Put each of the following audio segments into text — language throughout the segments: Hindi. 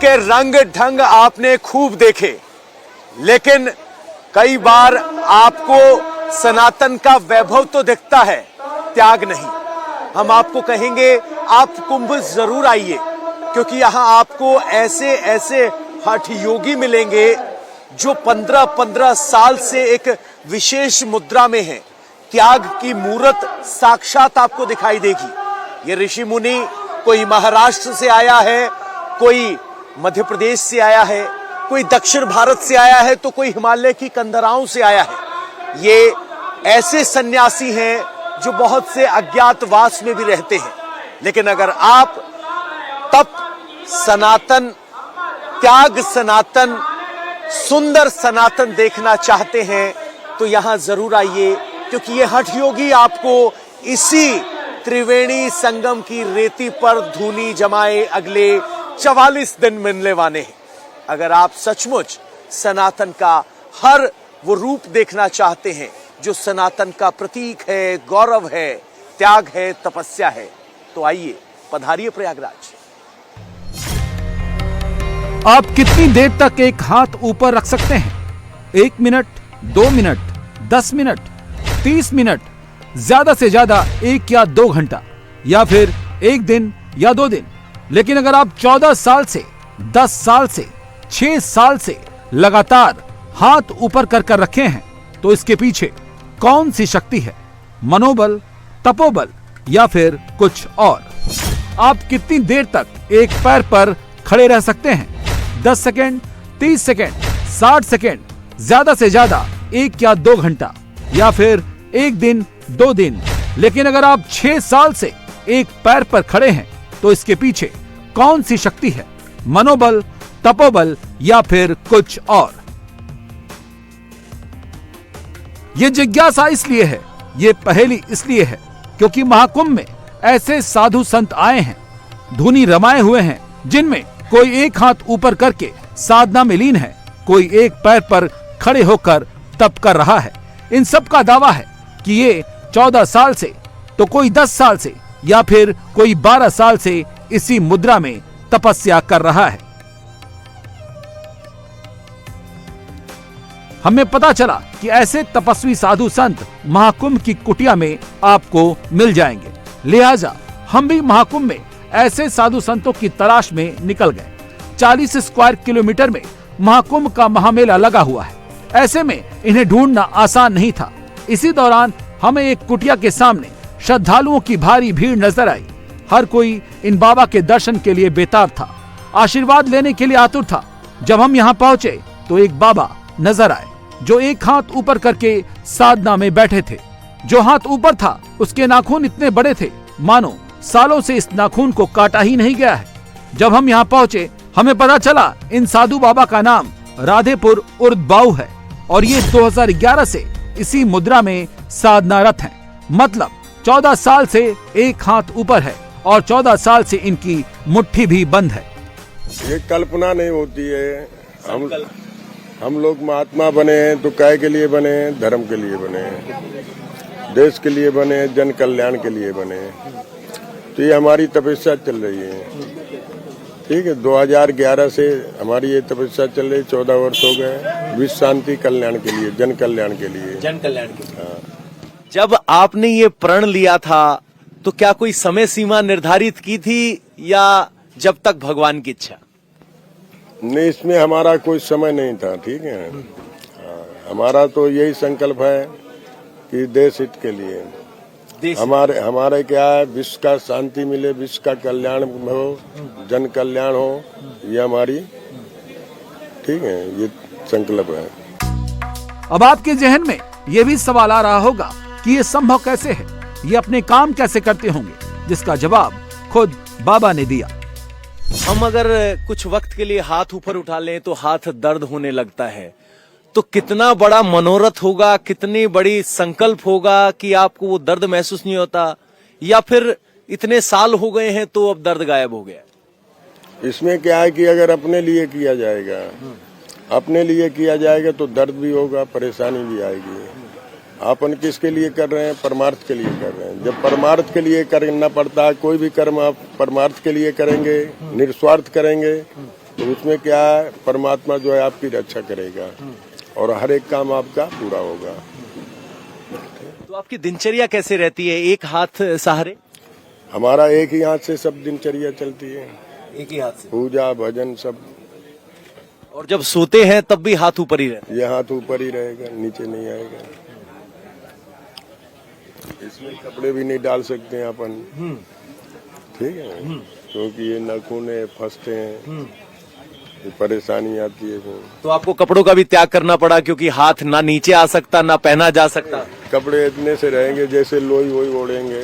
के रंग ढंग आपने खूब देखे, लेकिन कई बार आपको सनातन का वैभव तो दिखता है, त्याग नहीं। हम आपको कहेंगे आप कुंभ जरूर आइए, क्योंकि यहां आपको ऐसे ऐसे हठ योगी मिलेंगे जो 15-15 साल से एक विशेष मुद्रा में हैं। त्याग की मूर्त साक्षात आपको दिखाई देगी। ये ऋषि मुनि कोई महाराष्ट्र से आया है, कोई मध्य प्रदेश से आया है, कोई दक्षिण भारत से आया है, तो कोई हिमालय की कंदराओं से आया है। ये ऐसे सन्यासी हैं जो बहुत से अज्ञातवास में भी रहते हैं। लेकिन अगर आप तप सनातन, त्याग सनातन, सुंदर सनातन देखना चाहते हैं तो यहां जरूर आइए, क्योंकि ये हठ योगी आपको इसी त्रिवेणी संगम की रेती पर धूनी जमाए अगले 44 दिन मिलने वाले हैं। अगर आप सचमुच सनातन का हर वो रूप देखना चाहते हैं जो सनातन का प्रतीक है, गौरव है, त्याग है, तपस्या है, तो आइए, पधारिए प्रयागराज। आप कितनी देर तक एक हाथ ऊपर रख सकते हैं? 1 मिनट, 2 मिनट, 10 मिनट, 30 मिनट, ज्यादा से ज्यादा 1 या 2 घंटा, या फिर 1 दिन या 2 दिन। लेकिन अगर आप 14 साल से, 10 साल से, 6 साल से लगातार हाथ ऊपर कर रखे हैं, तो इसके पीछे कौन सी शक्ति है? मनोबल, तपोबल या फिर कुछ और? आप कितनी देर तक एक पैर पर खड़े रह सकते हैं? 10 सेकेंड, 30 सेकेंड, 60 सेकेंड, ज्यादा से ज्यादा 1 या 2 घंटा, या फिर 1 दिन, 2 दिन। लेकिन अगर आप 6 साल से एक पैर पर खड़े हैं, तो इसके पीछे कौन सी शक्ति है? मनोबल, तपोबल या फिर कुछ और? ये जिज्ञासा इसलिए है, ये पहेली इसलिए है, क्योंकि महाकुंभ में ऐसे साधु संत आए हैं, धुनी रमाए हुए हैं, जिनमें कोई एक हाथ ऊपर करके साधना में लीन है, कोई एक पैर पर खड़े होकर तप कर रहा है। इन सब का दावा है कि ये 14 साल से, तो कोई 10 साल से, या फिर कोई 12 साल से इसी मुद्रा में तपस्या कर रहा है। हमें पता चला कि ऐसे तपस्वी साधु संत महाकुंभ की कुटिया में आपको मिल जाएंगे। लिहाजा हम भी महाकुंभ में ऐसे साधु संतों की तलाश में निकल गए। 40 स्क्वायर किलोमीटर में महाकुंभ का महामेला लगा हुआ है। ऐसे में इन्हें ढूंढना आसान नहीं था। इसी दौरान हमें एक कुटिया के सामने श्रद्धालुओं की भारी भीड़ नजर आई। हर कोई इन बाबा के दर्शन के लिए बेताब था, आशीर्वाद लेने के लिए आतुर था। जब हम यहाँ पहुँचे तो एक बाबा नजर आए जो एक हाथ ऊपर करके साधना में बैठे थे। जो हाथ ऊपर था उसके नाखून इतने बड़े थे मानो सालों से इस नाखून को काटा ही नहीं गया है। जब हम यहाँ पहुँचे हमें पता चला इन साधु बाबा का नाम राधेपुर उर्द बाऊ है और ये 2011 से इसी मुद्रा में साधनारत हैं। मतलब 14 साल से एक हाथ ऊपर है और 14 साल से इनकी मुट्ठी भी बंद है। ये कल्पना नहीं होती है। हम लोग महात्मा बने हैं तो काय के लिए बने हैं? धर्म के लिए बने हैं, देश के लिए बने हैं, जन कल्याण के लिए बने हैं। तो ये हमारी तपस्या चल रही है, ठीक है। 2011 से हमारी ये तपस्या चल रही, 14 वर्ष हो गए विश्व शांति कल्याण के लिए, जन कल्याण के लिए, जन कल्याण के लिए। हाँ। जब आपने ये प्रण लिया था तो क्या कोई समय सीमा निर्धारित की थी या जब तक भगवान की इच्छा? नहीं, इसमें हमारा कोई समय नहीं था, ठीक है। हमारा तो यही संकल्प है कि देश हित के लिए हमारे क्या है, विश्व का शांति मिले, विश्व का कल्याण हो, जन कल्याण हो, ये हमारी, ठीक है, ये संकल्प है। अब आपके जहन में ये भी सवाल आ रहा होगा कि ये संभव कैसे है, ये अपने काम कैसे करते होंगे, जिसका जवाब खुद बाबा ने दिया। हम अगर कुछ वक्त के लिए हाथ ऊपर उठा लें तो हाथ दर्द होने लगता है, तो कितना बड़ा मनोरथ होगा, कितनी बड़ी संकल्प होगा कि आपको वो दर्द महसूस नहीं होता, या फिर इतने साल हो गए हैं तो अब दर्द गायब हो गया? इसमें क्या है कि अगर अपने लिए किया जाएगा तो दर्द भी होगा, परेशानी भी आएगी। अपन किसके लिए कर रहे हैं? परमार्थ के लिए कर रहे हैं। जब परमार्थ के लिए करना पड़ता है, कोई भी कर्म आप परमार्थ के लिए करेंगे, निस्वार्थ करेंगे, तो उसमें क्या है, परमात्मा जो है आपकी रक्षा करेगा और हर एक काम आपका पूरा होगा। तो आपकी दिनचर्या कैसे रहती है, एक हाथ सहारे? हमारा एक ही हाथ से सब दिनचर्या चलती है, एक ही हाथ से। पूजा भजन सब। और जब सोते हैं तब भी हाथ ऊपर ही रहता ये हाथ ऊपर ही रहेगा, नीचे नहीं आएगा। इसमें कपड़े भी नहीं डाल सकते हैं अपन, ठीक है, क्योंकि ये नाखून फंसते हैं, ये परेशानी आती है। तो आपको कपड़ों का भी त्याग करना पड़ा, क्योंकि हाथ ना नीचे आ सकता ना पहना जा सकता। कपड़े इतने से रहेंगे जैसे लोई वही ओढ़ेंगे।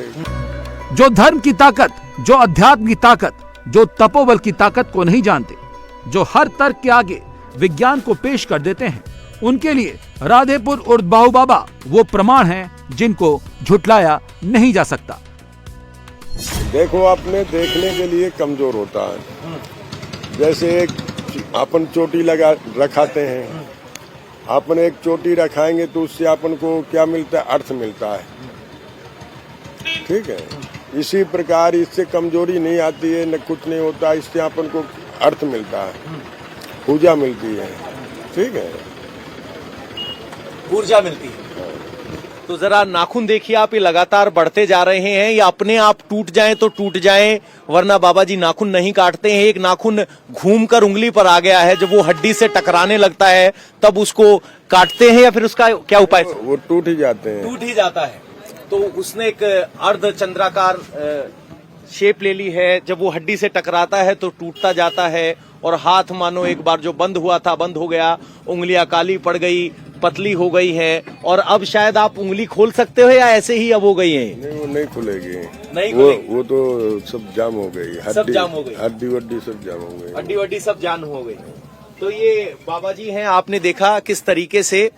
जो धर्म की ताकत, जो अध्यात्म की ताकत, जो तपोबल की ताकत को नहीं जानते, जो हर तर्क के आगे विज्ञान को पेश कर देते हैं, उनके लिए राधेपुर उर्द बाहु बाबा वो प्रमाण हैं जिनको झुटलाया नहीं जा सकता। देखो, अपने देखने के लिए कमजोर होता है। जैसे एक अपन चोटी लगा रखाते हैं, अपन एक चोटी रखाएंगे तो उससे अपन को क्या मिलता है, अर्थ मिलता है, ठीक है। इसी प्रकार इससे कमजोरी नहीं आती है, न कुछ नहीं होता, इससे अपन को अर्थ मिलता है, पूजा मिलती है, ठीक है, ऊर्जा मिलती है। तो जरा नाखून देखिए आप, ये लगातार बढ़ते जा रहे हैं, ये अपने आप टूट जाएं तो टूट जाएं, वरना बाबा जी नाखून नहीं काटते हैं। एक नाखून घूमकर उंगली पर आ गया है, जब वो हड्डी से टकराने लगता है तब उसको काटते हैं, या फिर उसका क्या उपाय? वो टूट ही जाते हैं। टूट ही जाता है। तो उसने एक अर्ध चंद्राकार शेप ले ली है, जब वो हड्डी से टकराता है तो टूटता जाता है, और हाथ मानो एक बार जो बंद हुआ था बंद हो गया, उंगलियां काली पड़ गई, पतली हो गई है, और अब शायद आप उंगली खोल सकते हो, या ऐसे ही अब हो गई है? नहीं, वो नहीं खुलेगी, नहीं वो खुलेगी। वो तो सब जाम हो गई, सब जाम हो गई, हड्डी वड्डी सब जाम हो गई, हड्डी वड्डी सब जाम हो गई। तो ये बाबा जी हैं, आपने देखा किस तरीके से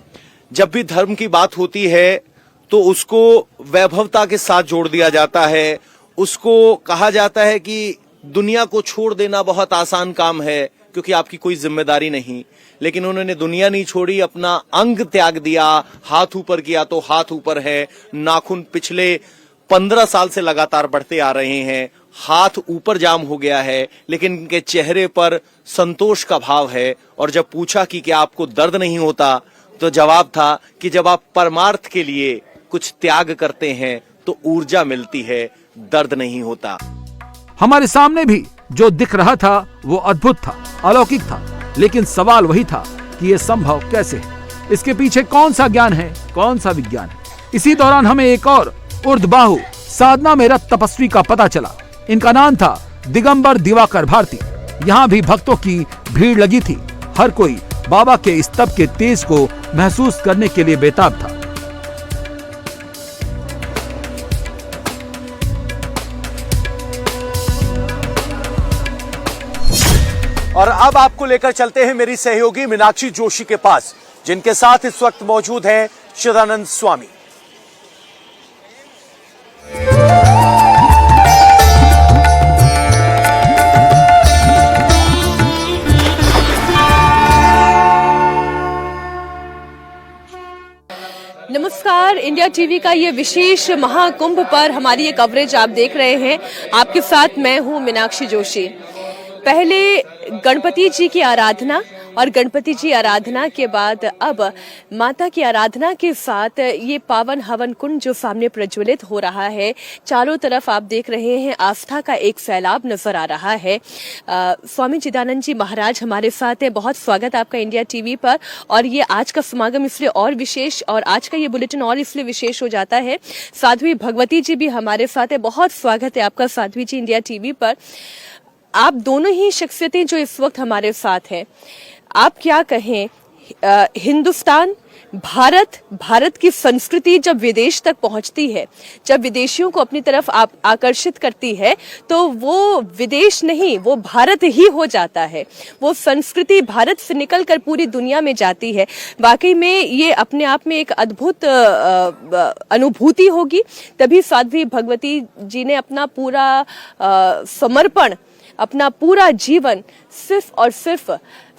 जब भी धर्म की बात होती है तो उसको वैभवता के साथ जोड़ दिया जाता है। उसको कहा जाता है कि दुनिया को छोड़ देना बहुत आसान काम है, क्योंकि आपकी कोई जिम्मेदारी नहीं, लेकिन उन्होंने दुनिया नहीं छोड़ी, अपना अंग त्याग दिया। हाथ ऊपर किया तो हाथ ऊपर है, नाखून पिछले 15 साल से लगातार बढ़ते आ रहे हैं, हाथ ऊपर जाम हो गया है, लेकिन इनके चेहरे पर संतोष का भाव है। और जब पूछा कि क्या आपको दर्द नहीं होता, तो जवाब था कि जब आप परमार्थ के लिए कुछ त्याग करते हैं तो ऊर्जा मिलती है, दर्द नहीं होता। हमारे सामने भी जो दिख रहा था वो अद्भुत था, अलौकिक था, लेकिन सवाल वही था कि ये संभव कैसे है, इसके पीछे कौन सा ज्ञान है, कौन सा विज्ञान है। इसी दौरान हमें एक और उर्दबाहु साधना में रत तपस्वी का पता चला। इनका नाम था दिगंबर दिवाकर भारती। यहाँ भी भक्तों की भीड़ लगी थी, हर कोई बाबा के इस तप के तेज को महसूस करने के लिए बेताब था। और अब आपको लेकर चलते हैं मेरी सहयोगी मीनाक्षी जोशी के पास, जिनके साथ इस वक्त मौजूद हैं चिदानंद स्वामी। नमस्कार, इंडिया टीवी का ये विशेष महाकुंभ पर हमारी ये कवरेज आप देख रहे हैं। आपके साथ मैं हूँ मीनाक्षी जोशी। पहले गणपति जी की आराधना, और गणपति जी आराधना के बाद अब माता की आराधना के साथ ये पावन हवन कुंड जो सामने प्रज्वलित हो रहा है, चारों तरफ आप देख रहे हैं आस्था का एक सैलाब नजर आ रहा है। स्वामी चिदानंद जी महाराज हमारे साथ है। बहुत स्वागत आपका इंडिया टीवी पर। और ये आज का समागम इसलिए और विशेष, और आज का ये बुलेटिन और इसलिए विशेष हो जाता है, साध्वी भगवती जी भी हमारे साथ है। बहुत स्वागत है आपका साध्वी जी इंडिया टीवी पर। आप दोनों ही शख्सियतें जो इस वक्त हमारे साथ हैं, आप क्या कहें, हिंदुस्तान, भारत की संस्कृति जब विदेश तक पहुंचती है, जब विदेशियों को अपनी तरफ आकर्षित करती है, तो वो विदेश नहीं, वो भारत ही हो जाता है। वो संस्कृति भारत से निकलकर पूरी दुनिया में जाती है। वाकई में ये अपने आप में एक अद्भुत अनुभूति होगी। तभी साध्वी भगवती जी ने अपना पूरा समर्पण अपना पूरा जीवन सिर्फ और सिर्फ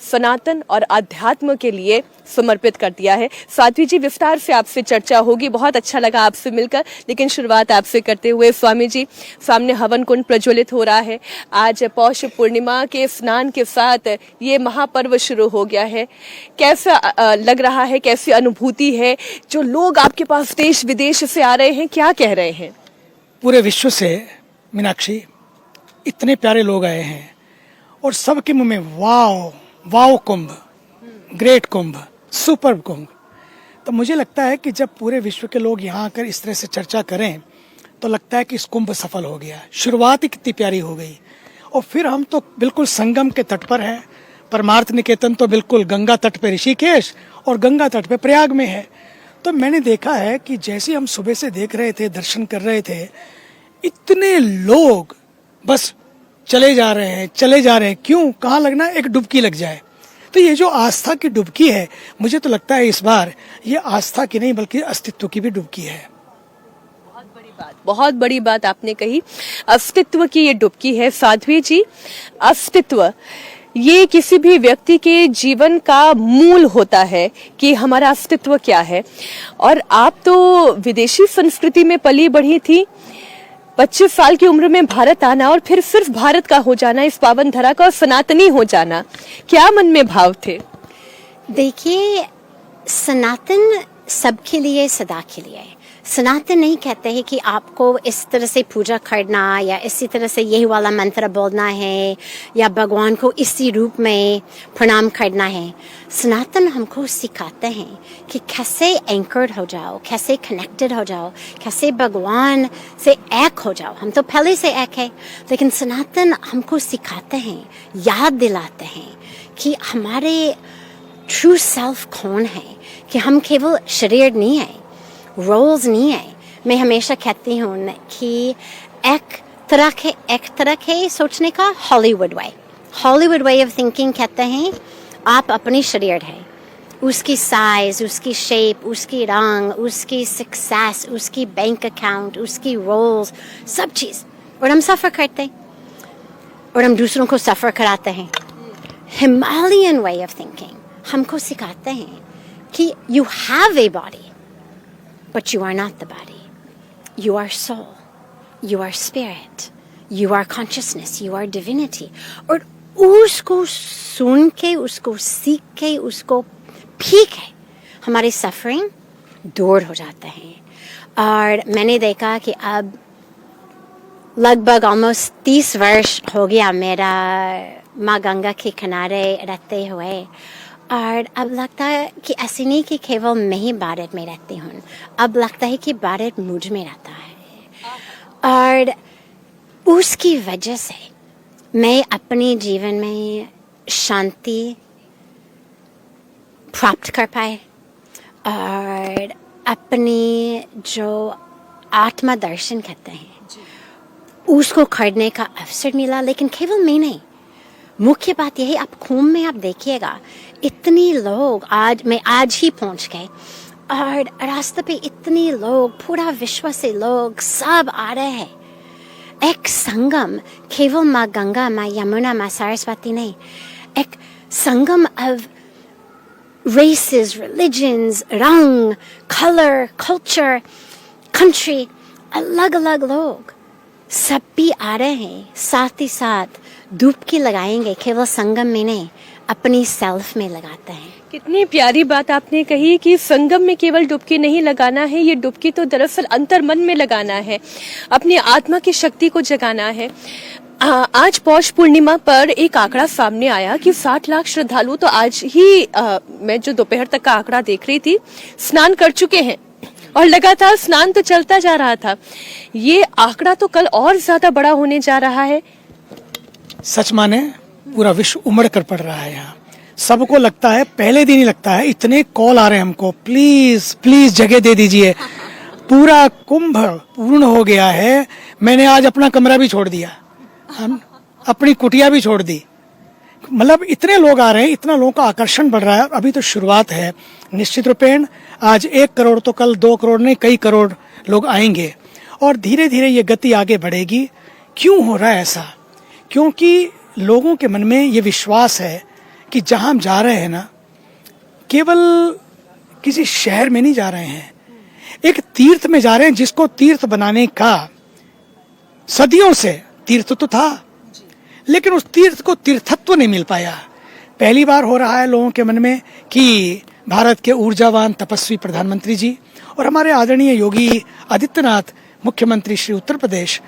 सनातन और आध्यात्म के लिए समर्पित कर दिया है। साध्वी जी, विस्तार से आपसे चर्चा होगी, बहुत अच्छा लगा आपसे मिलकर, लेकिन शुरुआत आपसे करते हुए स्वामी जी, सामने हवन कुंड प्रज्वलित हो रहा है। आज पौष पूर्णिमा के स्नान के साथ ये महापर्व शुरू हो गया है। कैसा लग रहा है, कैसी अनुभूति है? जो लोग आपके पास देश विदेश से आ रहे हैं, क्या कह रहे हैं? पूरे विश्व से मीनाक्षी इतने प्यारे लोग आए हैं और सबके मुंह में वाओ वाओ कुंभ, ग्रेट कुंभ, सुपर कुंभ। तो मुझे लगता है कि जब पूरे विश्व के लोग यहाँ आकर इस तरह से चर्चा करें तो लगता है कि इस कुंभ सफल हो गया। शुरुआत ही कितनी प्यारी हो गई और फिर हम तो बिल्कुल संगम के तट पर हैं। परमार्थ निकेतन तो बिल्कुल गंगा तट पे ऋषिकेश और गंगा तट पे प्रयाग में है। तो मैंने देखा है कि जैसे हम सुबह से देख रहे थे, दर्शन कर रहे थे, इतने लोग बस चले जा रहे हैं। क्यों? कहाँ लगना? एक डुबकी लग जाए। तो ये जो आस्था की डुबकी है, मुझे तो लगता है इस बार ये आस्था की नहीं बल्कि अस्तित्व की भी डुबकी है। बहुत बड़ी बात आपने कही, अस्तित्व की ये डुबकी है। साध्वी जी, अस्तित्व ये किसी भी व्यक्ति के जीवन का मूल होता है कि हमारा अस्तित्व क्या है। और आप तो विदेशी संस्कृति में पली बढ़ी थी, 25 साल की उम्र में भारत आना और फिर सिर्फ भारत का हो जाना, इस पावन धरा का, और सनातनी हो जाना, क्या मन में भाव थे? देखिए, सनातन सबके लिए, सदा के लिए। सनातन नहीं कहते हैं कि आपको इस तरह से पूजा करना या इसी तरह से यही वाला मंत्र बोलना है या भगवान को इसी रूप में प्रणाम करना है। सनातन हमको सिखाते हैं कि कैसे एंकर्ड हो जाओ, कैसे कनेक्टेड हो जाओ, कैसे भगवान से एक हो जाओ। हम तो पहले से एक है, लेकिन सनातन हमको सिखाते हैं, याद दिलाते हैं कि हमारे ट्रू सेल्फ कौन है, कि हम केवल शरीर नहीं है, रोल्स नहीं है। मैं हमेशा कहती हूँ कि एक तरह के सोचने का हॉलीवुड वे ऑफ थिंकिंग कहते हैं आप अपनी शरीर है, उसकी साइज, उसकी शेप, उसकी रंग, उसकी सक्सेस, उसकी बैंक अकाउंट, उसकी रोल्स, सब चीज़, और हम सफ़र करते और हम दूसरों को सफ़र कराते हैं। हिमालयन वे ऑफ थिंकिंग हमको सिखाते हैं कि you have a body but you are not the body. You are soul. You are spirit. You are consciousness. You are divinity. और उसको सुन के, उसको सीख के, उसको पी के हमारे सफरिंग दूर हो जाते हैं। और मैंने देखा कि अब लगभग ऑलमोस्ट 30 वर्ष हो गया मेरा माँ गंगा के किनारे रहते हुए, और अब लगता है कि ऐसे नहीं कि केवल मैं ही भारत में रहती हूँ, अब लगता है कि भारत मुझ में रहता है। और उसकी वजह से मैं अपने जीवन में शांति प्राप्त कर पाए और अपनी जो आत्मा दर्शन कहते हैं उसको करने का अवसर मिला। लेकिन केवल मैं नहीं, मुख्य बात यही, आप कुंभ में आप देखिएगा इतने लोग, मैं आज ही पहुंच गए और रास्ते पे इतने लोग, पूरा विश्व से लोग सब आ रहे हैं। एक संगम, केवल माँ गंगा, माँ यमुना, माँ सरस्वती नहीं, एक संगम ऑफ रेसेस, रिलीजन्स, रंग, कलर, कल्चर, कंट्री, अलग अलग लोग सब भी आ रहे हैं। साथ ही साथ डुबकी लगाएंगे, केवल संगम में नहीं, अपनी सेल्फ में लगाते हैं। कितनी प्यारी बात आपने कही कि संगम में केवल डुबकी नहीं लगाना है, ये डुबकी तो दरअसल अंतर मन में लगाना है, अपनी आत्मा की शक्ति को जगाना है। आज पौष पूर्णिमा पर एक आंकड़ा सामने आया कि 60 लाख श्रद्धालु तो आज ही मैं जो दोपहर तक का आंकड़ा देख रही थी, स्नान कर चुके हैं और लगातार स्नान तो चलता जा रहा था। ये आंकड़ा तो कल और ज्यादा बड़ा होने जा रहा है। सच माने पूरा विश्व उमड़ कर पड़ रहा है यहाँ। सबको लगता है, पहले दिन ही लगता है, इतने कॉल आ रहे हैं हमको, प्लीज प्लीज जगह दे दीजिए। पूरा कुंभ पूर्ण हो गया है, मैंने आज अपना कमरा भी छोड़ दिया, हम अपनी कुटिया भी छोड़ दी। मतलब इतने लोग आ रहे हैं, इतना लोगों का आकर्षण बढ़ रहा है। अभी तो शुरुआत है, निश्चित रूपेण आज 1 करोड़ तो कल 2 करोड़ नहीं, कई करोड़ लोग आएंगे और धीरे धीरे ये गति आगे बढ़ेगी। क्यों हो रहा है ऐसा? क्योंकि लोगों के मन में ये विश्वास है कि जहां हम जा रहे हैं ना, केवल किसी शहर में नहीं जा रहे हैं, एक तीर्थ में जा रहे हैं जिसको तीर्थ बनाने का सदियों से तीर्थ तो था, लेकिन उस तीर्थ को तीर्थत्व नहीं मिल पाया। पहली बार हो रहा है लोगों के मन में कि भारत के ऊर्जावान तपस्वी प्रधानमंत्री जी और हमारे आदरणीय योगी आदित्यनाथ मुख्यमंत्री श्री उत्तर प्रदेश,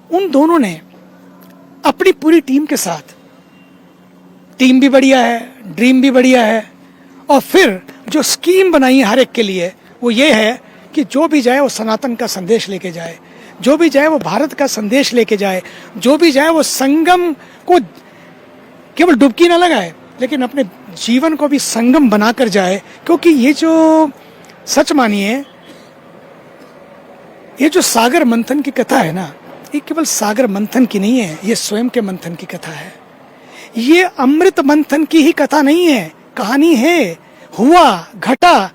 उन दोनों ने अपनी पूरी टीम के साथ, टीम भी बढ़िया है, ड्रीम भी बढ़िया है, और फिर जो स्कीम बनाई है हर एक के लिए, वो ये है कि जो भी जाए वो सनातन का संदेश लेके जाए, जो भी जाए वो भारत का संदेश लेके जाए, जो भी जाए वो संगम को केवल डुबकी ना लगाए लेकिन अपने जीवन को भी संगम बनाकर जाए। क्योंकि ये जो, सच मानिए, ये जो सागर मंथन की कथा है ना, ये केवल सागर मंथन की नहीं है, ये स्वयं के मंथन की कथा है। ये अमृत मंथन की ही कथा नहीं है, कहानी है, हुआ घटा,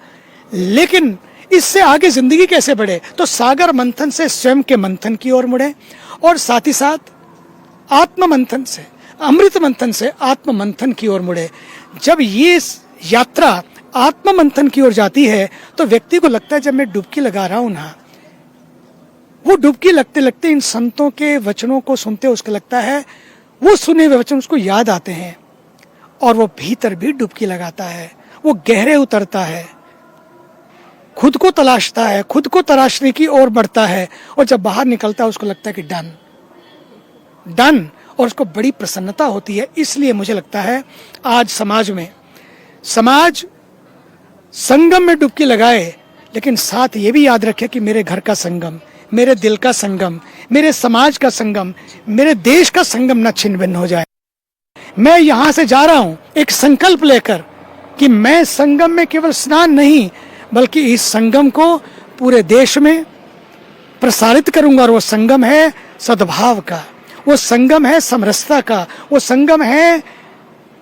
लेकिन इससे आगे जिंदगी कैसे बढ़े, तो सागर मंथन से स्वयं के मंथन की ओर मुड़े, और साथ ही साथ आत्म मंथन से, अमृत मंथन से आत्म मंथन की ओर मुड़े। जब ये यात्रा आत्म मंथन की ओर जाती है तो व्यक्ति को लगता है, जब मैं डुबकी लगा रहा हूं ना, वो डुबकी लगते लगते इन संतों के वचनों को सुनते उसको लगता है, वो सुने हुए वचन उसको याद आते हैं और वो भीतर भी डुबकी लगाता है, वो गहरे उतरता है, खुद को तलाशता है, खुद को तलाशने की ओर बढ़ता है, और जब बाहर निकलता है उसको लगता है कि डन डन, और उसको बड़ी प्रसन्नता होती है। इसलिए मुझे लगता है आज समाज संगम में डुबकी लगाए, लेकिन साथ ये भी याद रखे कि मेरे घर का संगम, मेरे दिल का संगम, मेरे समाज का संगम, मेरे देश का संगम न छिन्न भिन्न हो जाए। मैं यहां से जा रहा हूं एक संकल्प लेकर कि मैं संगम में केवल स्नान नहीं, बल्कि इस संगम को पूरे देश में प्रसारित करूंगा। और वो संगम है सद्भाव का, वो संगम है समरसता का, वो संगम है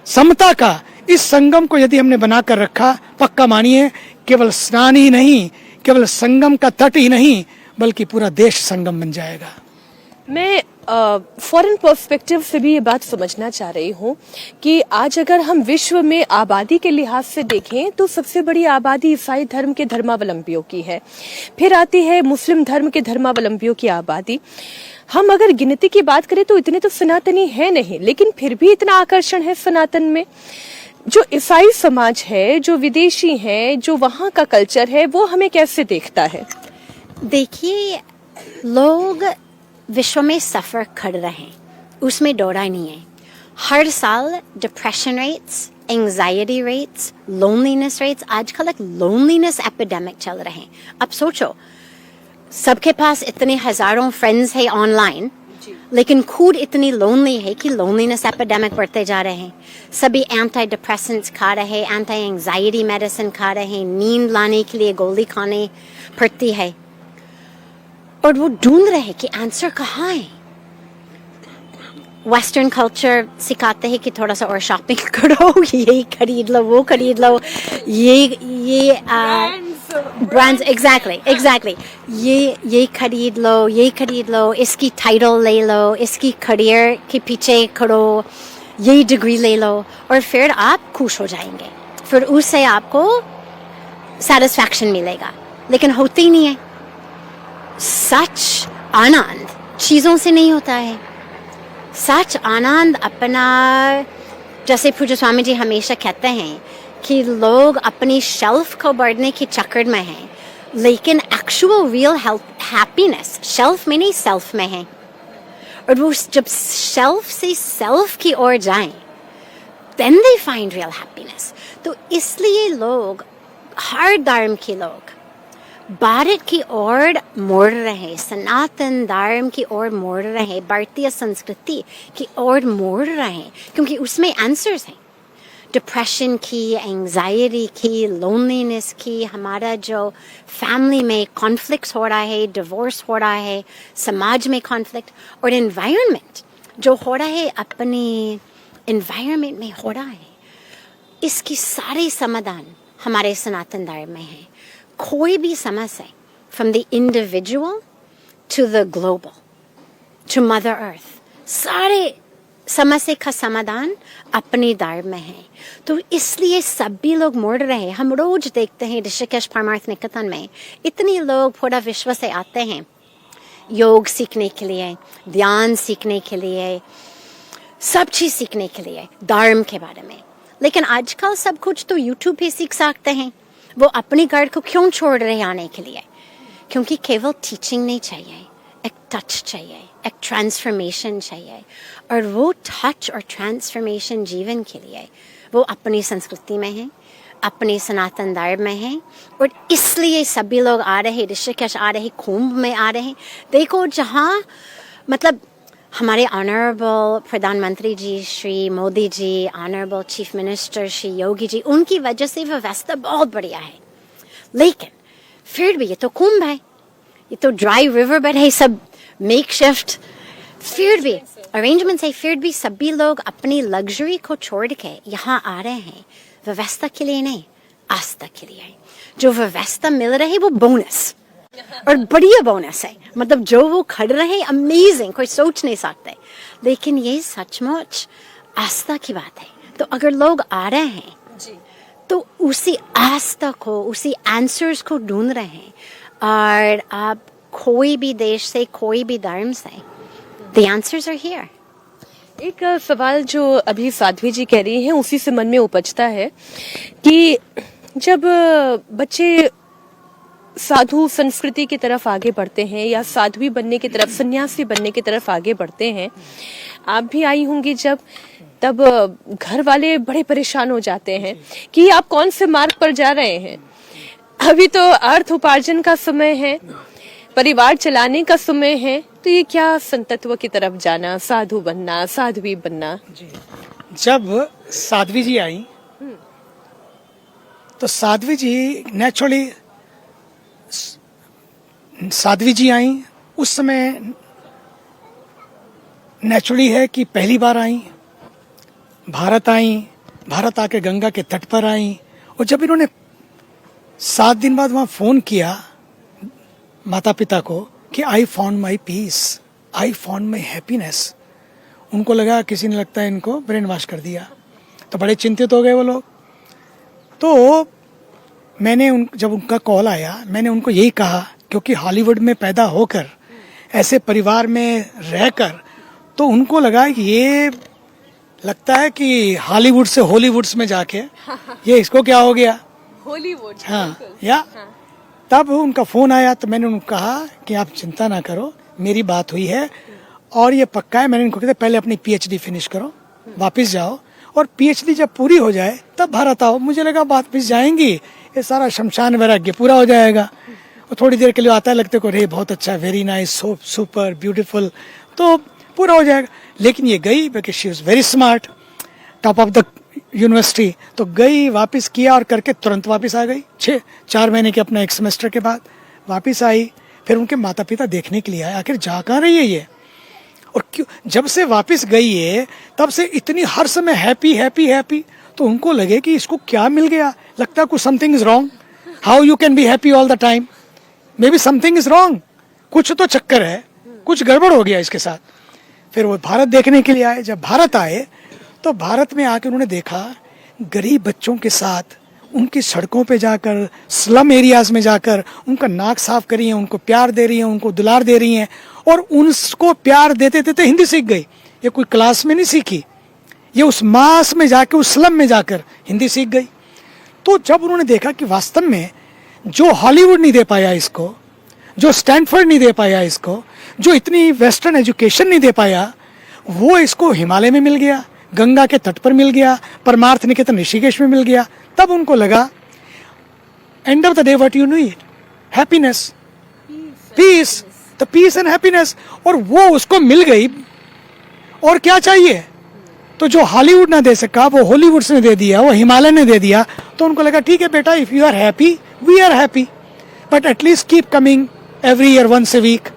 समता का। इस संगम को यदि हमने बनाकर रखा, पक्का मानिए, केवल स्नान ही नहीं, केवल संगम का तट ही नहीं, बल्कि पूरा देश संगम बन जाएगा। मैं फॉरेन पर्सपेक्टिव से भी ये बात समझना चाह रही हूँ कि आज अगर हम विश्व में आबादी के लिहाज से देखें तो सबसे बड़ी आबादी ईसाई धर्म के धर्मावलंबियों की है, फिर आती है मुस्लिम धर्म के धर्मावलंबियों की आबादी। हम अगर गिनती की बात करें तो इतने तो सनातनी है नहीं, लेकिन फिर भी इतना आकर्षण है सनातन में। जो ईसाई समाज है, जो विदेशी है, जो वहाँ का कल्चर है, वो हमें कैसे देखता है? देखिए, लोग विश्व में सफ़र कर रहे हैं, उसमें डोरा नहीं है। हर साल depression rates, anxiety rates, loneliness rates, आजकल एक लोनलीनेस एपिडेमिक चल रहे हैं। अब सोचो, सबके पास इतने हजारों फ्रेंड्स है ऑनलाइन, लेकिन खुद इतनी लोनली है कि लोनलीनेस एपिडेमिक बढ़ते जा रहे हैं। सभी एंटी डिप्रेसेंट्स खा रहे हैं, एंटी एंजाइटी मेडिसिन खा रहे हैं, नींद लाने के लिए गोली खाने पड़ती है, और वो ढूंढ रहे हैं कि आंसर कहाँ है। वेस्टर्न कल्चर सिखाते हैं कि थोड़ा सा और शॉपिंग करो, ये खरीद लो, वो खरीद लो, ये ब्रांड्स, एग्जैक्टली, ये खरीद लो, इसकी टाइटल ले लो, इसकी करियर के पीछे खड़ो, ये डिग्री ले लो, और फिर आप खुश हो जाएंगे, फिर उससे आपको सेटिस्फैक्शन मिलेगा। लेकिन होती नहीं है। सच आनंद चीज़ों से नहीं होता है। सच आनंद अपना, जैसे पूज्य स्वामी जी हमेशा कहते हैं कि लोग अपनी शेल्फ को बढ़ने के चक्कर में हैं, लेकिन एक्चुअल रियल हैप्पीनेस शेल्फ में नहीं, सेल्फ में है। और वो जब शेल्फ से सेल्फ की ओर जाएं, then they find real happiness। तो इसलिए लोग, हर धर्म के लोग भारत की ओर मोड़ रहे, सनातन धर्म की ओर मोड़ रहे, भारतीय संस्कृति की ओर मोड़ रहे, क्योंकि उसमें आंसर्स हैं। डिप्रेशन की, एंजाइटी की, लोनलीनेस की, हमारा जो फैमिली में कॉन्फ्लिक्ट्स हो रहा है, डिवोर्स हो रहा है, समाज में कॉन्फ्लिक्ट, और एनवायरनमेंट जो हो रहा है, अपने एनवायरनमेंट में हो रहा है, इसकी सारे समाधान हमारे सनातन धर्म में है। कोई भी समस्या, from the individual to the global to mother earth, सारे समस्या का समाधान अपने दर में है। तो इसलिए सभी लोग मुड़ रहे हैं। हम रोज देखते हैं ऋषिकेश परमार्थ निकेतन में इतने लोग पूरा विश्व से आते हैं योग सीखने के लिए, ध्यान सीखने के लिए, सब चीज सीखने के लिए, धर्म के बारे में। लेकिन आजकल सब कुछ तो यूट्यूब पे सीख सकते हैं। वो अपने घर को क्यों छोड़ रहे आने के लिए? क्योंकि केवल टीचिंग नहीं चाहिए, एक टच चाहिए, एक ट्रांसफॉर्मेशन चाहिए। और वो टच और ट्रांसफॉर्मेशन जीवन के लिए वो अपनी संस्कृति में है, अपने सनातन धर्म में है। और इसलिए सभी लोग आ रहे, ऋषिकेश आ रहे, कुंभ में आ रहे। देखो जहाँ मतलब हमारे ऑनरेबल प्रधानमंत्री जी Shri Modi ji, honourable chief minister Shri Yogi ji, उनकी वजह से व्यवस्था बहुत बढ़िया है। लेकिन फिर भी ये तो कुंभ है, ये तो ड्राई रिवर बेड है, सब मेकशिफ्ट, फिर भी अरेंजमेंट है। फिर भी सभी लोग अपनी लग्जरी को छोड़ के यहाँ आ रहे हैं व्यवस्था के लिए नहीं, आस्था के लिए। जो व्यवस्था मिल रही है वो बोनस, और बढ़िया बोनस है। मतलब जो वो खड़ रहे हैं अमेजिंग, कोई सोच नहीं सकते। लेकिन ये सचमुच आस्था की बात है। तो अगर लोग आ रहे हैं तो उसी आस्था को, उसी आंसर्स को ढूंढ रहे हैं। और आप कोई भी देश से, कोई भी धर्म से, the answers are here. एक सवाल जो अभी साध्वी जी कह रही हैं उसी से मन में उपजता है कि जब बच्चे साधु संस्कृति की तरफ आगे बढ़ते हैं या साध्वी बनने की तरफ, सन्यासी बनने की तरफ आगे बढ़ते हैं, आप भी आई होंगी जब, तब घर वाले बड़े परेशान हो जाते हैं कि आप कौन से मार्ग पर जा रहे हैं। अभी तो अर्थ उपार्जन का समय है, परिवार चलाने का समय है, तो ये क्या संतत्व की तरफ जाना, साधु बनना, साध्वी बनना। जब साध्वी जी आई तो साध्वी जी नेचुरली, साध्वी जी आई उस समय नेचुरली है कि पहली बार आई, भारत आई, भारत आके गंगा के तट पर आई। और जब इन्होंने 7 दिन बाद वहां फोन किया माता पिता को कि I found my peace, I found my happiness, उनको लगा किसी ने लगता है इनको ब्रेन वॉश कर दिया। तो बड़े चिंतित हो गए वो लोग। तो मैंने जब उनका कॉल आया, मैंने उनको यही कहा, क्योंकि हॉलीवुड में पैदा होकर ऐसे परिवार में रहकर, तो उनको लगा कि ये लगता है कि हॉलीवुड से हॉलीवुड्स में जाके ये इसको क्या हो गया, हॉलीवुड। हाँ, या तब उनका फोन आया तो मैंने उनको कहा कि आप चिंता ना करो, मेरी बात हुई है और ये पक्का है। मैंने उनको कहा पहले अपनी पीएचडी फिनिश करो, वापस जाओ, और पीएचडी जब पूरी हो जाए तब भारत आओ। मुझे लगा वापस जाएंगी, ये सारा शमशान वैराग्य पूरा हो जाएगा। और थोड़ी देर के लिए आता है, लगते को रे बहुत अच्छा, very nice, so super beautiful, तो पूरा हो जाएगा। लेकिन ये गई because she was very smart, top of the university, तो गई, वापस किया और करके तुरंत वापस आ गई। 4 महीने के अपना एक सेमेस्टर के बाद वापस आई। फिर उनके माता पिता देखने के लिए आए, आखिर जा कहाँ रही है ये, और क्यों जब से वापस गई है तब से इतनी हर समय हैप्पी हैप्पी हैप्पी। तो उनको लगे कि इसको क्या मिल गया, लगता है कुछ something is wrong, how you can be happy all the time, may be something is wrong, कुछ तो चक्कर है, कुछ गड़बड़ हो गया इसके साथ। फिर वो भारत देखने के लिए आए। जब भारत आए तो भारत में आकर उन्होंने देखा गरीब बच्चों के साथ उनकी सड़कों पे जाकर, स्लम एरियाज में जाकर उनका नाक साफ कर रही हैं, उनको प्यार दे रही हैं, उनको दुलार दे रही हैं। और उनको प्यार देते देते हिंदी सीख गई। ये कोई क्लास में नहीं सीखी, ये उस मास में जाकर, उस स्लम में जाकर हिंदी सीख गई। तो जब उन्होंने देखा कि वास्तव में जो हॉलीवुड नहीं दे पाया इसको, जो स्टैनफोर्ड नहीं दे पाया इसको, जो इतनी वेस्टर्न एजुकेशन नहीं दे पाया, वो इसको हिमालय में मिल गया, गंगा के तट पर मिल गया, परमार्थ निकेतन ऋषिकेश में मिल गया। तब उनको लगा end of the day what you need, happiness, peace, the peace and happiness. और वो उसको मिल गई, और क्या चाहिए। तो जो हॉलीवुड ना दे सका वो हॉलीवुड ने दे दिया, वो हिमालय ने दे दिया। तो उनको लगा ठीक है बेटा, if you are happy we are happy, but at least keep coming every year, once a week,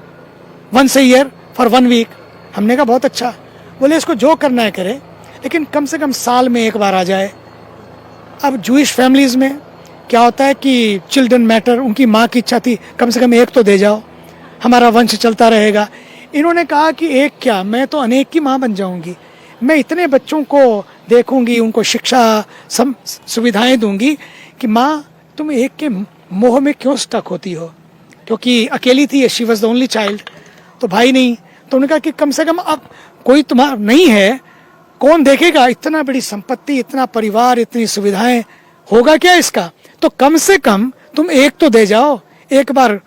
once a year for 1 week. हमने कहा बहुत अच्छा। बोले इसको जो करना है करे, लेकिन कम से कम साल में एक बार आ जाए। अब जूइश फैमिलीज में क्या होता है कि चिल्ड्रन मैटर, उनकी माँ की इच्छा थी कम से कम एक तो दे जाओ, हमारा वंश चलता रहेगा। इन्होंने कहा कि एक क्या, मैं तो अनेक की माँ बन जाऊंगी। मैं इतने बच्चों को देखूंगी, उनको शिक्षा सुविधाएं दूंगी कि माँ तुम एक के मोह में क्यों स्टक होती हो, क्योंकि अकेली थी, she was the only child, तो भाई नहीं, तो उन्होंने कहा कि कम से कम अब कोई तुम्हारा नहीं है, कौन देखेगा, इतना बड़ी संपत्ति, इतना परिवार, इतनी सुविधाएं, होगा क्या इसका, तो कम से कम तुम एक तो दे जाओ, एक बार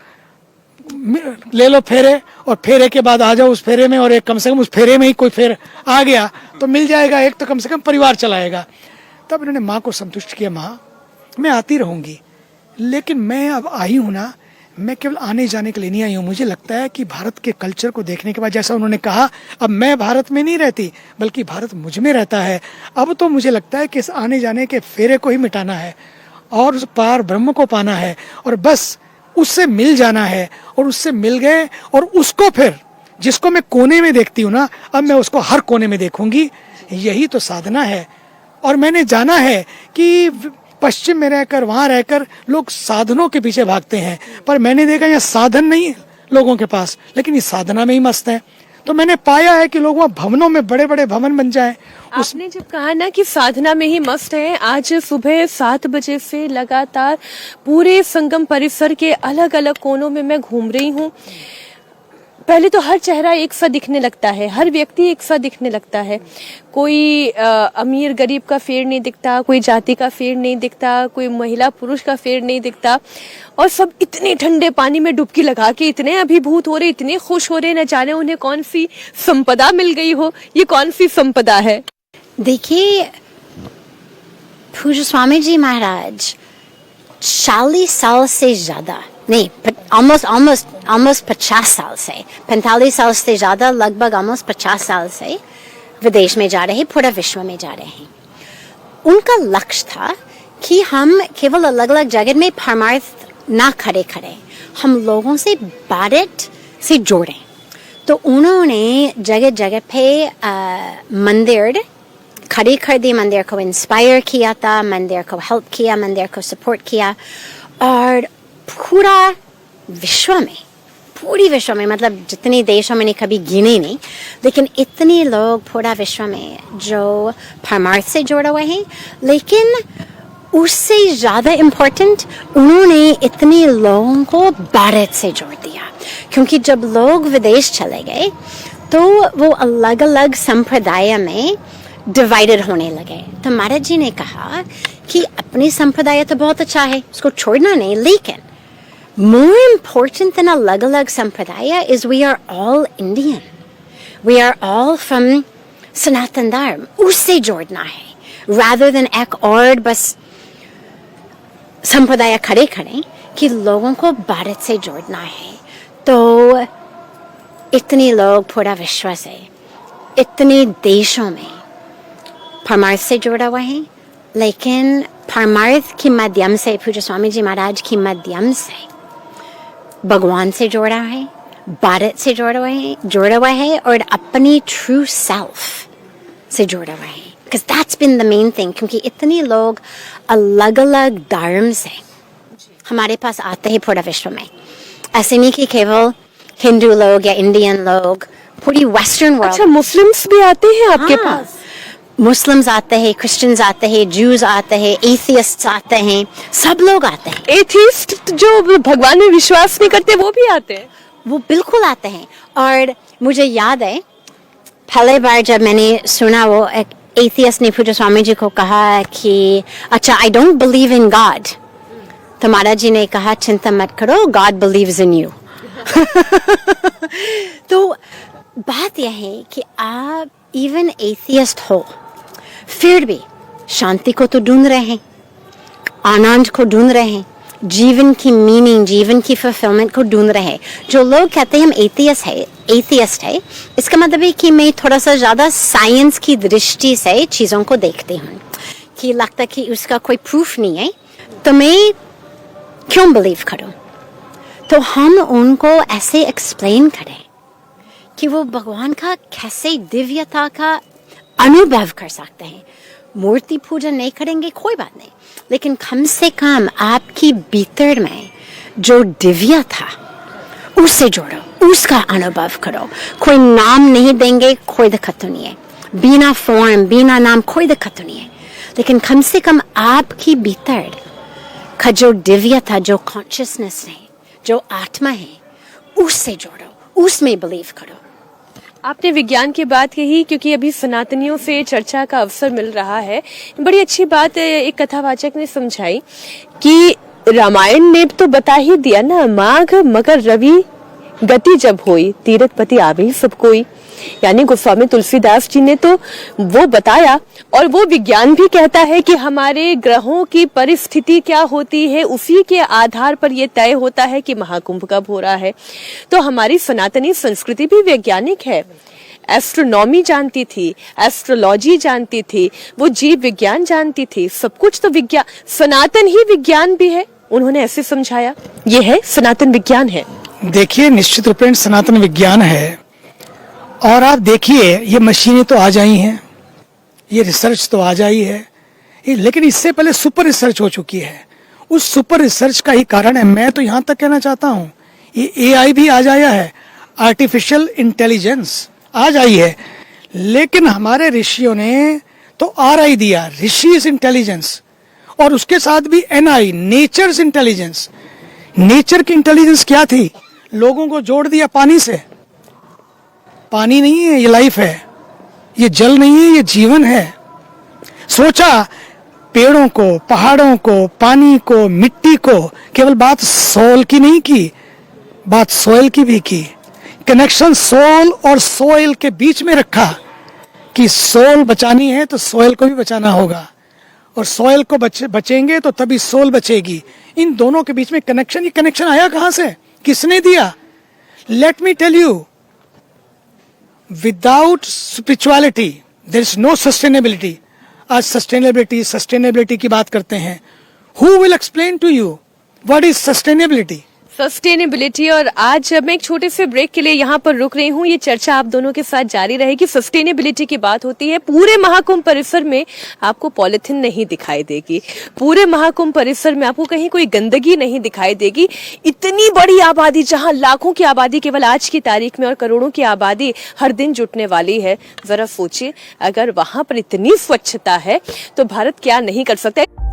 ले लो फेरे, और फेरे के बाद आ जाओ उस फेरे में, और एक कम से कम उस फेरे में ही कोई फेर आ गया तो मिल जाएगा, एक तो कम से कम परिवार चलाएगा। तब इन्होंने माँ को संतुष्ट किया, माँ मैं आती रहूंगी, लेकिन मैं अब आई हूं ना, मैं केवल आने जाने के लिए नहीं आई हूँ, मुझे लगता है कि भारत के कल्चर को देखने के बाद, जैसा उन्होंने कहा, अब मैं भारत में नहीं रहती बल्कि भारत मुझ में रहता है, अब तो मुझे लगता है कि इस आने जाने के फेरे को ही मिटाना है और उस पार ब्रह्म को पाना है, और बस उससे मिल जाना है, और उससे मिल गए, और उसको फिर जिसको मैं कोने में देखती हूँ ना, अब मैं उसको हर कोने में देखूंगी, यही तो साधना है। और मैंने जाना है कि पश्चिम में रहकर, वहां रहकर लोग साधनों के पीछे भागते हैं, पर मैंने देखा यहाँ साधन नहीं है लोगों के पास, लेकिन इस साधना में ही मस्त है। तो मैंने पाया है कि लोग वहाँ भवनों में, बड़े बड़े भवन बन जाएं। आपने जब कहा ना कि साधना में ही मस्त है, आज सुबह 7 बजे से लगातार पूरे संगम परिसर के अलग अलग कोनों में मैं घूम रही हूँ। पहले तो हर चेहरा एक सा दिखने लगता है, हर व्यक्ति एक सा दिखने लगता है, कोई अमीर गरीब का फेर नहीं दिखता, कोई जाति का फेर नहीं दिखता, कोई महिला पुरुष का फेर नहीं दिखता, और सब इतने ठंडे पानी में डुबकी लगा के इतने अभिभूत हो रहे, इतने खुश हो रहे, न जाने उन्हें कौन सी संपदा मिल गई हो। ये कौन सी संपदा है? देखिए, पूज्य स्वामी जी महाराज 40 साल से ज्यादा नहीं, ऑलमोस्ट 50 साल से, 45 साल से ज्यादा, लगभग ऑलमोस्ट 50 साल से विदेश में जा रहे हैं, पूरा विश्व में जा रहे हैं। उनका लक्ष्य था कि हम केवल अलग अलग जगह में परमार्थ ना खड़े हम लोगों से भारत से जोड़ें। तो उन्होंने जगह जगह पे मंदिर खड़े कर दिए, मंदिर को इंस्पायर किया था, मंदिर को हेल्प किया, मंदिर को सपोर्ट किया, और पूरा विश्व में, पूरी विश्व में, मतलब जितने देशों में कभी गिने नहीं, लेकिन इतने लोग पूरा विश्व में जो परमार्थ से जुड़े हुए हैं। लेकिन उससे ज़्यादा इम्पोर्टेंट, उन्होंने इतने लोगों को भारत से जोड़ दिया, क्योंकि जब लोग विदेश चले गए तो वो अलग अलग संप्रदाय में डिवाइडेड होने लगे। तो महाराज जी ने कहा कि अपनी संप्रदाय तो बहुत अच्छा है, उसको छोड़ना नहीं, लेकिन more important than अलग अलग संप्रदाय is we are all Indian, we are all from सनातन धर्म, उससे जोड़ना है, rather than एक और बस संप्रदाय खड़े कि लोगों को भारत से जोड़ना है। तो इतने लोग पूरा विश्व से, इतने देशों में परमार्थ से जुड़ा हुआ है, लेकिन परमार्थ के माध्यम से, पूज्य स्वामी जी महाराज के माध्यम से भगवान से जोड़ा है, भारत से जोड़ा हुआ है, और अपनी ट्रू सेल्फ से जोड़ा हुआ है। Because that's been the main thing, क्योंकि इतने लोग अलग अलग धर्म से हमारे पास आते हैं पूरा विश्व में। ऐसे नहीं कि केवल हिंदू लोग या इंडियन लोग, पूरी वेस्टर्न वर्ल्ड। अच्छा, मुस्लिम्स भी आते हैं आपके पास? मुस्लिम्स आते हैं, क्रिश्चियंस आते हैं, ज्यूज आते हैं, एथियस्ट्स आते हैं, सब लोग आते हैं। एथियस्ट जो भगवान में विश्वास नहीं करते वो भी आते हैं? वो बिल्कुल आते हैं। और मुझे याद है पहले बार जब मैंने सुना, वो एक एथियस्ट ने पूज्य स्वामी जी को कहा कि अच्छा, I don't believe in God. तो महाराज जी ने कहा चिंता मत करो, गॉड बिलीव्स इन यू। तो बात यह है कि आप इवन एथियस्ट हो, फिर भी शांति को तो ढूंढ रहे हैं, आनंद को ढूंढ रहे हैं, जीवन की मीनिंग, जीवन की फुलफिलमेंट को ढूंढ रहे हैं। जो लोग कहते हैं हम एथियस्ट है, इसका मतलब है कि मैं थोड़ा सा ज़्यादा साइंस की दृष्टि से चीज़ों को देखती हूँ, कि लगता कि उसका कोई प्रूफ नहीं है, तो मैं क्यों बिलीव करूँ। तो हम उनको ऐसे एक्सप्लेन करें कि वो भगवान का कैसे दिव्यता का अनुभव कर सकते हैं। मूर्ति पूजा नहीं करेंगे कोई बात नहीं, लेकिन कम से कम आपकी भीतर में जो दिव्य था उससे जोड़ो, उसका अनुभव करो। कोई नाम नहीं देंगे, कोई दिक्कत तो नहीं है, बिना फॉर्म, बिना नाम, कोई दिक्कत नहीं है, लेकिन कम से कम आपकी भीतर का जो दिव्यता, जो कॉन्शियसनेस है, जो आत्मा है, उससे जोड़ो, उसमें बिलीव करो। आपने विज्ञान की बात कही, क्योंकि अभी सनातनियों से चर्चा का अवसर मिल रहा है। बड़ी अच्छी बात एक कथावाचक ने समझाई कि रामायण ने तो बता ही दिया ना, माघ मकर रवि गति जब होई, तीरथपति आवे सब कोई। यानी गोस्वामी तुलसीदास जी ने तो वो बताया, और वो विज्ञान भी कहता है कि हमारे ग्रहों की परिस्थिति क्या होती है, उसी के आधार पर यह तय होता है कि महाकुंभ कब हो रहा है। तो हमारी सनातनी संस्कृति भी वैज्ञानिक है, एस्ट्रोनॉमी जानती थी, एस्ट्रोलॉजी जानती थी, वो जीव विज्ञान जानती थी, सब कुछ तो विज्ञान, सनातन ही विज्ञान भी है। उन्होंने ऐसे समझाया, ये है सनातन विज्ञान है। देखिए, निश्चित रूपेण सनातन विज्ञान है। और आप देखिए, ये मशीनें तो आ जाई हैं, ये रिसर्च तो आ जाई है, लेकिन इससे पहले सुपर रिसर्च हो चुकी है। उस सुपर रिसर्च का ही कारण है, मैं तो यहाँ तक कहना चाहता हूँ, ये एआई भी आ जाया है, आर्टिफिशियल इंटेलिजेंस आ जाई है, लेकिन हमारे ऋषियों ने तो आरआई दिया, ऋषिज इंटेलिजेंस, और उसके साथ भी एनआई, नेचर्स इंटेलिजेंस। नेचर की इंटेलिजेंस क्या थी? लोगों को जोड़ दिया पानी से। पानी नहीं है ये लाइफ है, ये जल नहीं है ये जीवन है। सोचा पेड़ों को, पहाड़ों को, पानी को, मिट्टी को, केवल बात सोल की नहीं की, बात सोयल की भी की। कनेक्शन सोल और सोयल के बीच में रखा कि सोल बचानी है तो सोयल को भी बचाना होगा, और सोयल को बचेंगे तो तभी सोल बचेगी। इन दोनों के बीच में कनेक्शन, ये कनेक्शन आया कहां से, किसने दिया? Let me tell you, without spirituality there is no sustainability. आज सस्टेनेबिलिटी की बात करते हैं। Who will explain to you what is sustainability? Sustainability. और आज मैं एक छोटे से ब्रेक के लिए यहाँ पर रुक रही हूँ। ये चर्चा आप दोनों के साथ जारी रहेगी। सस्टेनेबिलिटी की बात होती है। पूरे महाकुंभ परिसर में आपको पॉलिथीन नहीं दिखाई देगी, पूरे महाकुंभ परिसर में आपको कहीं कोई गंदगी नहीं दिखाई देगी। इतनी बड़ी आबादी, जहाँ लाखों की आबादी केवल आज की तारीख में और करोड़ों की आबादी हर दिन जुटने वाली है, जरा सोचिए, अगर वहां पर इतनी स्वच्छता है तो भारत क्या नहीं कर सकता है।